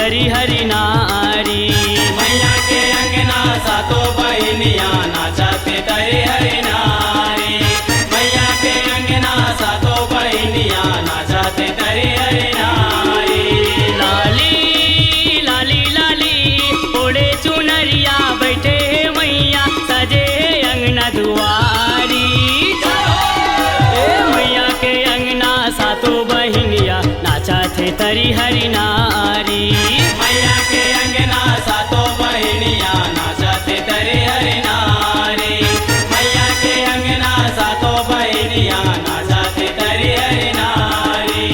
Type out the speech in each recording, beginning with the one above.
तरी हरि नारी। मैया के अंगना सातो बहनिया नाचते तरी हरि नारी। मैया के अंगना सातो बहनिया नाचते तरी हरि नारी। लाली लाली लाली ओढ़े चुनरिया बैठे मैया सजे अंगना दुआरी। ए मैया के अंगना सातो बहनिया नाचा थे तरी हरि नारी। मैया के अंगना सातो बहनिया नाचते तरी हरि नारी। मैया के अंगना सातो बहनिया नाचते तरी हरि नारी।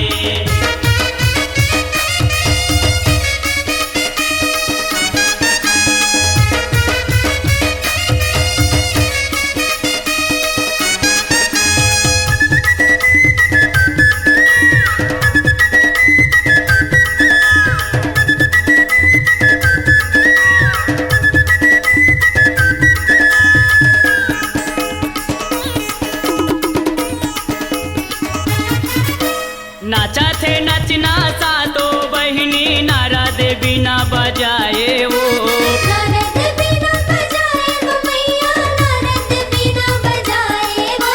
नाचा थे नचना सातो बहिनी नारा दे बिना बजाए वो। नारद बिना बजाए वो मैया, नारद बिना बजाए वो।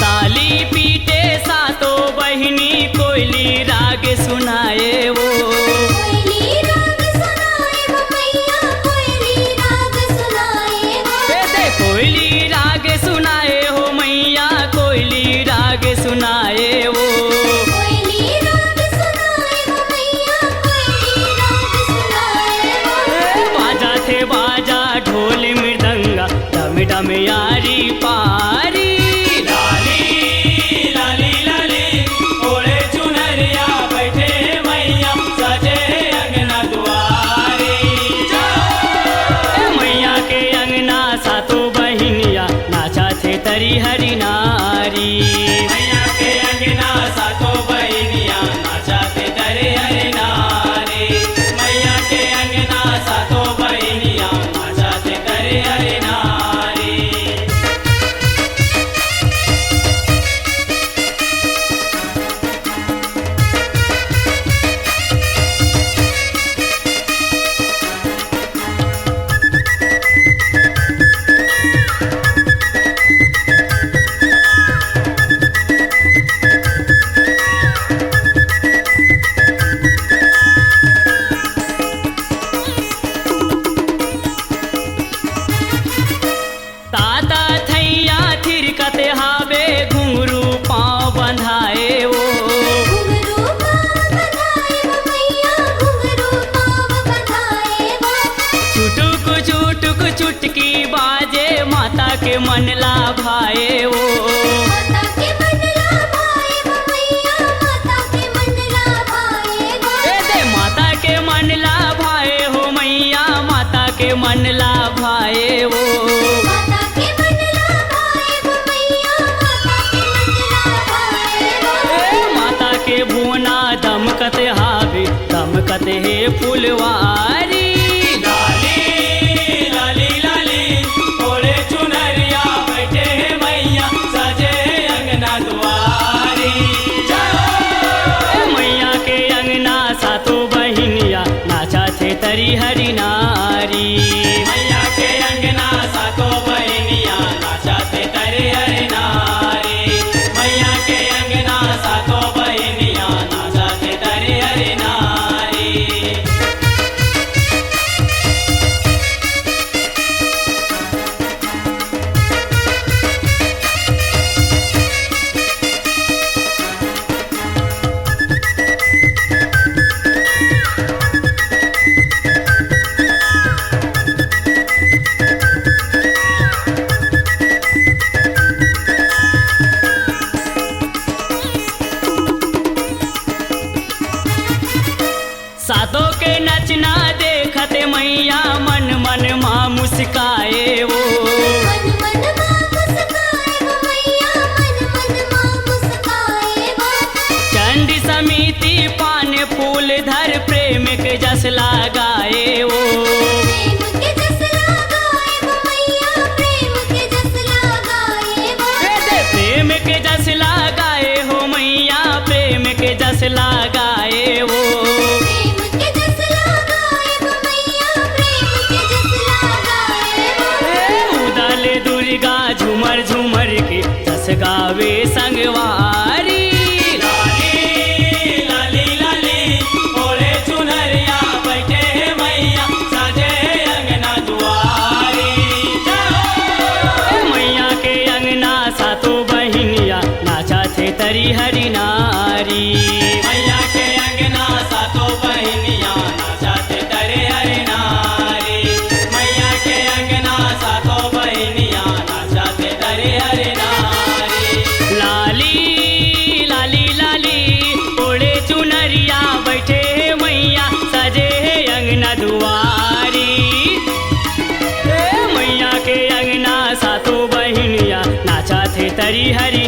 ताली पीटे सातो बहिनी कोयली राग सुनाए वो। कोयली राग सुनाए वो मैया, कोयली राग सुनाए वो। दे कोयली राग सुनाए हो मैया, कोयली राग सुनाए वो। कोयली राग सुनाए वो मैया, कोयली राग सुनाए वो। बाजा थे बाजा ढोल मृदंगा डम डम यारी पारी। लाली लाली लाली ओढ़े चुनरिया बैठे मैया सजे अंगना दुआरी। ए मैया के अंगना सातो बहिनिया नाचा थे तरी हरि नारी। मैया के अंगना सातो बहनिया नाचते तरी हरि नारी। मैया के अंगना सातो बहनिया नाचते तरी हरि नारी। ताता थैया थिरकत हावे घुंघरू पाँव बंधाए वो। घुंघरू पाँव बंधाए वो मैया, घुंघरू पाँव बंधाए वो। चुटुक चुटुक चुटकी बाजे माता के मन ला भाए वो। माता के मन ला भाए वो मैया, माता के मन ला भाए वो। ए दे माता के मन ला भाए हो मैया, माता के मन ला भाए वो। माता के मन ला भाए वो मैया, माता के मन ला भाए वो। ए माता के भुवना दमकत हावे दमकत हे फुलवारी। लाली लाली लाली ओढ़े चुनरिया बैठे मैया सजे अंगना दुआरी। ए मैया के अंगना सातो बहिनिया नाचा थे तरी हरि नारी। मैया के अंगना सातो बहनिया नाचते तरी हरि नारी। मैया के अंगना सातो बहनिया नाचते तरी हरि नारी। सातों के नचना देखते मैया मन मन माँ मुस्काए वो। मन मन माँ मुस्काए वो मैया, मन मन माँ मुस्काए वो। चंडी समिति पान फूल धर प्रेम के जस लगाए वो। प्रेम के जस लगाए वो मैया, प्रेम के जस लगाए वो। प्रेम के जस लगाए हो मैया, प्रेम के जस लगाए वो। प्रेम के जस लगाए झूमर के जस गावे संगवारी लाली लाली लाली ओढ़े चुनरिया बैठे हैं मैया साजे अंगना दुआरी ए मैया के अंगना सातो बहिनिया नाचा थे तरी हरि नारी मैया के अंगना सातो बहिनिया नाचते तरे हरि नारी मैया के अंगना सातो बहिनिया नाचते तरे हरि नारी लाली लाली लाली ओढ़े चुनरिया बैठे मैया सजे अंगना दुआरी ए मैया के अंगना सातो बहिनिया नाचा थे तरी हरि